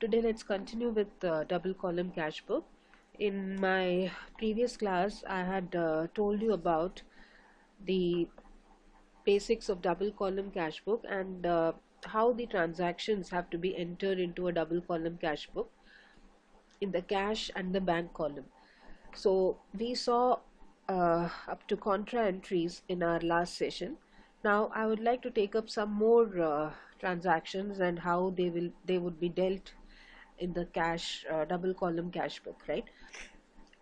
Today let's continue with double column cash book. In my previous class I had told you about the basics of double column cash book and how the transactions have to be entered into a double column cash book in the cash and the bank column. So we saw up to contra entries in our last session. Now I would like to take up some more transactions and how they would be dealt in the cash double column cash book, right?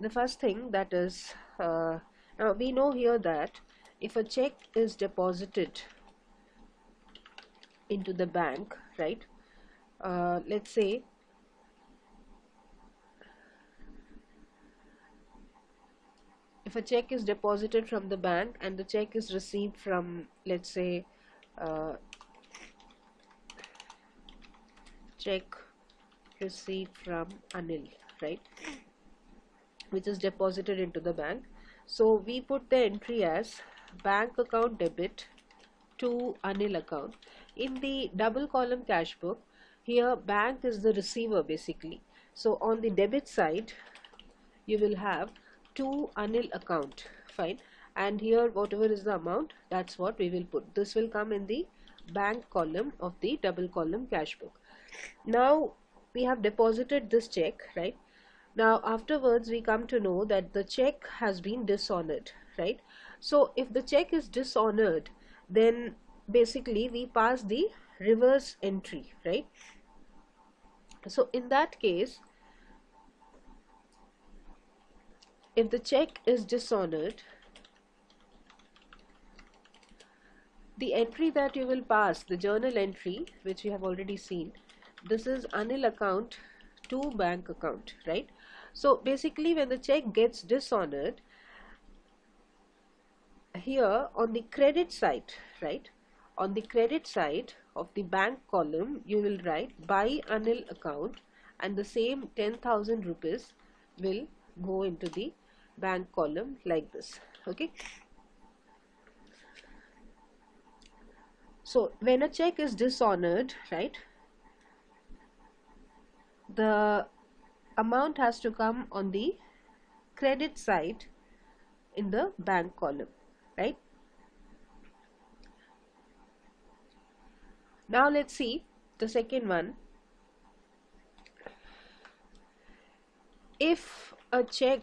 The first thing that is now we know here that if a check is deposited into the bank, right, let's say if a check is deposited from the bank and the check is received from, let's say, check received from Anil, right, which is deposited into the bank. So we put the entry as bank account debit to Anil account. In the double column cash book, here bank is the receiver basically. So on the debit side you will have to Anil account, fine, and here whatever is the amount, that's what we will put. This will come in the bank column of the double column cash book. Now we have deposited this check, right? Now afterwards we come to know that the check has been dishonored, right? So if the check is dishonored, then basically we pass the reverse entry, right? So in that case, if the check is dishonored, the entry that you will pass, the journal entry which we have already seen, this is Anil account to bank account, right? So basically when the check gets dishonored, here on the credit side, right, on the credit side of the bank column you will write by Anil account, and the same 10,000 rupees will go into the bank column like this, okay? So when a check is dishonored, right, the amount has to come on the credit side in the bank column, right? Now let's see the second one. If a check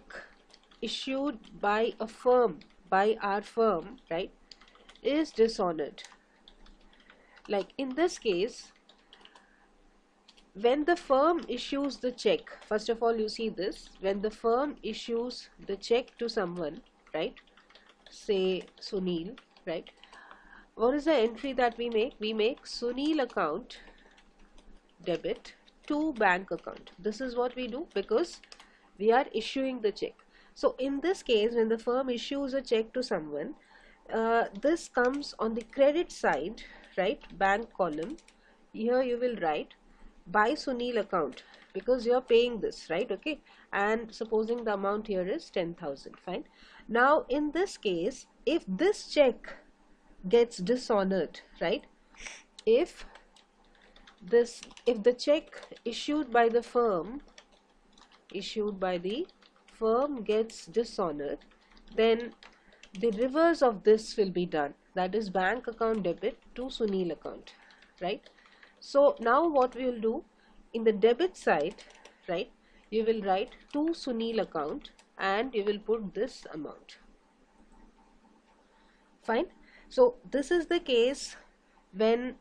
issued by a firm, by our firm, right, is dishonored, like in this case, when the firm issues the check, first of all you see this, when the firm issues the check to someone, right, say Sunil, right, what is the entry that we make? We make Sunil account debit to bank account. This is what we do because we are issuing the check. So in this case, when the firm issues a check to someone, this comes on the credit side, right, bank column. Here you will write by Sunil account because you are paying this, right, okay, and supposing the amount here is 10,000, fine. Now in this case, if this check gets dishonored, right, if the check issued by the firm gets dishonored, then the reverse of this will be done, that is bank account debit to Sunil account, right? So now what we will do, in the debit side, right, you will write to Sunil account and you will put this amount, fine. So this is the case when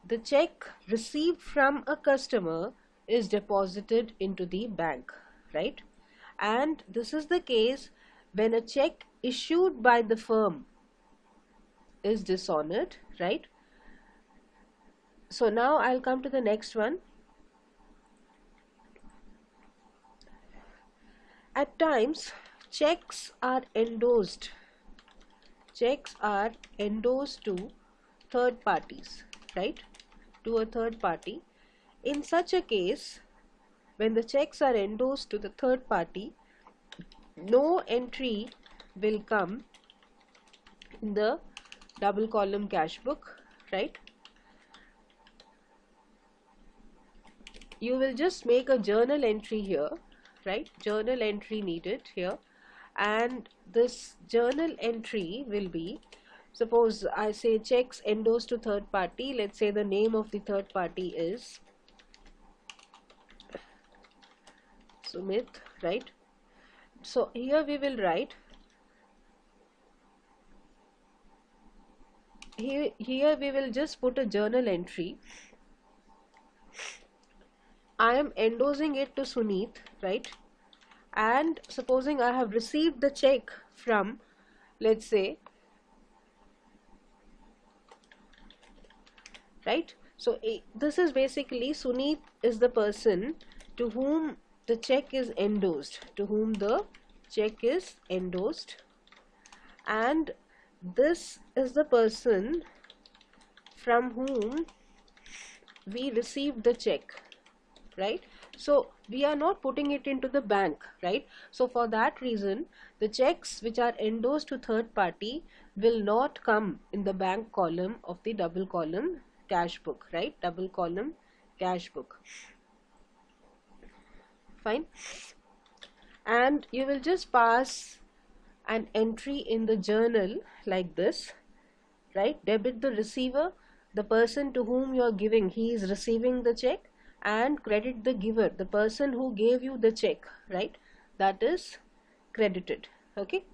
the check received from a customer is deposited into the bank, right? And this is the case when a check issued by the firm is dishonored, right? So now I'll come to the next one. At times checks are endorsed to third parties, right, to a third party. In such a case, when the checks are endorsed to the third party, no entry will come in the double column cash book, right? you will just make a journal entry here, right? Journal entry needed here, and this journal entry will be, suppose I say checks endorsed to third party. Let's say the name of the third party is Sumit, right? So here we will write, here we will just put a journal entry. I am endorsing it to Sunit, right? And supposing I have received the check from, let's say, right? So this is basically, Sunit is the person to whom the check is endorsed, and this is the person from whom we received the check, right? So we are not putting it into the bank, right? So for that reason, the checks which are endorsed to third party will not come in the bank column of the double column cash book, right? Double column cash book. Fine. And you will just pass an entry in the journal like this, right? Debit the receiver, the person to whom you are giving, he is receiving the check, and credit the giver, the person who gave you the check, right? That is credited. Okay.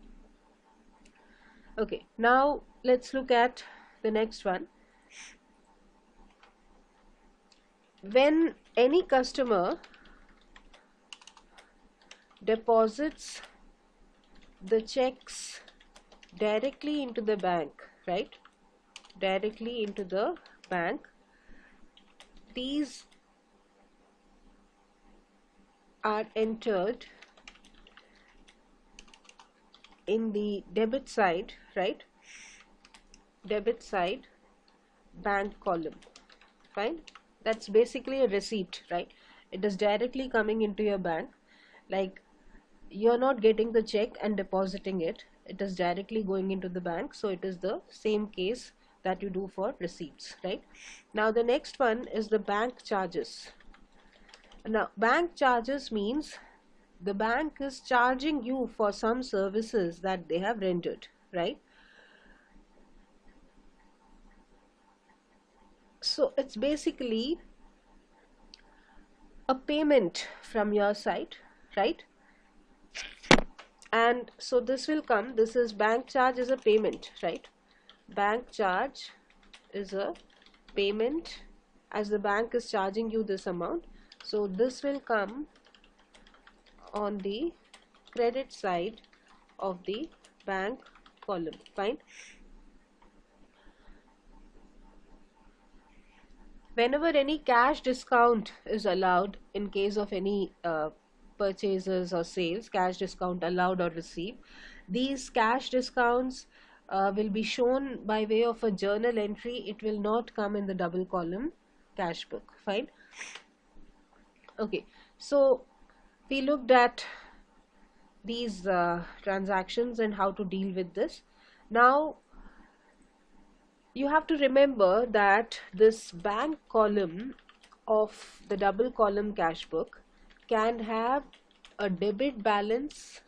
Okay, now let's look at the next one. When any customer deposits the checks directly into the bank, right? Directly into the bank, these are entered in the debit side, right? Debit side bank column. Fine. That's basically a receipt, right? It is directly coming into your bank. Like, you're not getting the check and depositing it. It is directly going into the bank. So it is the same case that you do for receipts, right? Now the next one is the bank charges. Now bank charges means the bank is charging you for some services that they have rendered, right? So it's basically a payment from your side, right? And so this will come, this is bank charge is a payment, right? Bank charge is a payment as the bank is charging you this amount. So this will come on the credit side of the bank column. Fine. Whenever any cash discount is allowed in case of any purchases or sales, cash discount allowed or received, these cash discounts will be shown by way of a journal entry. It will not come in the double column cash book. Fine. Okay, so we looked at these transactions and how to deal with this. Now you have to remember that this bank column of the double column cash book can have a debit balance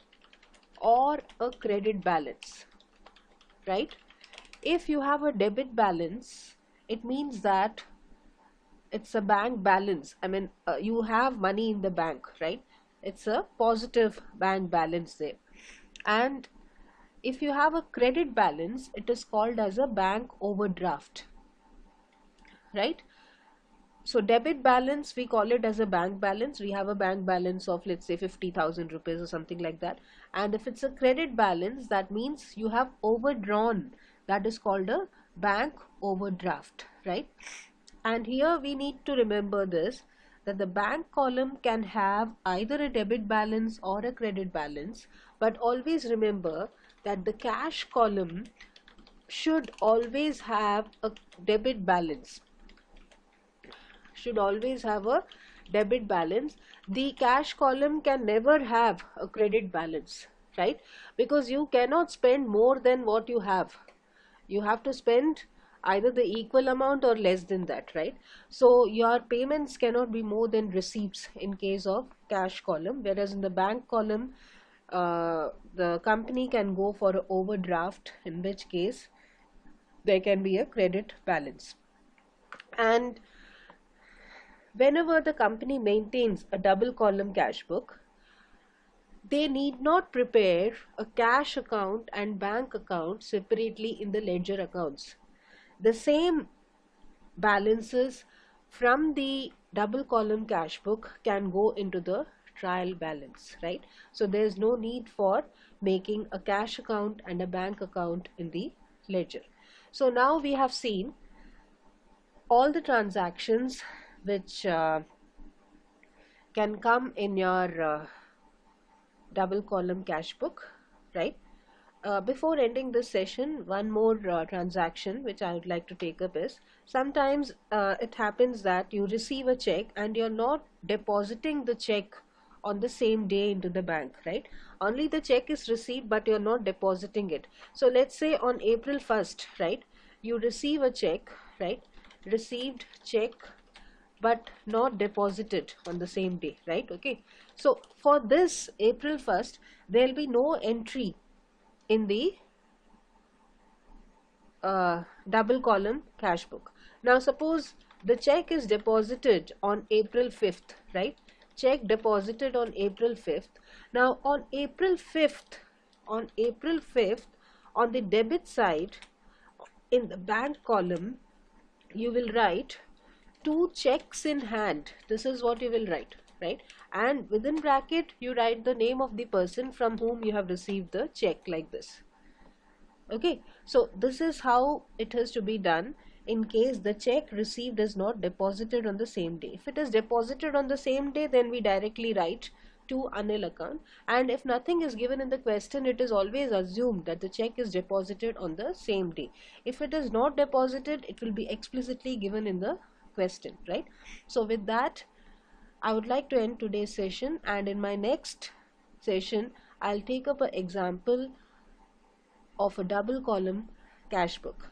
or a credit balance, right? If you have a debit balance, it means that it's a bank balance. I mean, you have money in the bank, right? It's a positive bank balance there. And if you have a credit balance, it is called as a bank overdraft, right? So debit balance, we call it as a bank balance. We have a bank balance of, let's say, 50,000 rupees or something like that. And if it's a credit balance, that means you have overdrawn. That is called a bank overdraft, right? And here we need to remember this, that the bank column can have either a debit balance or a credit balance, but always remember that the cash column should always have a debit balance. Should always have a debit balance. The cash column can never have a credit balance, right? Because you cannot spend more than what you have. You have to spend either the equal amount or less than that, right? So your payments cannot be more than receipts in case of cash column, whereas in the bank column, the company can go for an overdraft, in which case there can be a credit balance. And whenever the company maintains a double column cash book, they need not prepare a cash account and bank account separately in the ledger accounts. The same balances from the double column cash book can go into the trial balance, right? So there is no need for making a cash account and a bank account in the ledger. So now we have seen all the transactions which can come in your double column cash book, right? Before ending this session, one more transaction which I would like to take up is, sometimes it happens that you receive a check and you're not depositing the check on the same day into the bank, right? Only the check is received, but you're not depositing it. So let's say on April 1st, right, you receive a check, right? Received check but not deposited on the same day, right? Okay, so for this April 1st, there will be no entry in the double column cash book. Now suppose the check is deposited on April 5th, right? Check deposited on April 5th. Now on April 5th, on the debit side, in the bank column, you will write two checks in hand. This is what you will write, right? And within bracket, you write the name of the person from whom you have received the check, like this. Okay, so this is how it has to be done in case the check received is not deposited on the same day. If it is deposited on the same day, then we directly write to Anil account, and if nothing is given in the question, it is always assumed that the check is deposited on the same day. If it is not deposited, it will be explicitly given in the question, right? So with that, I would like to end today's session, and in my next session I'll take up an example of a double column cash book.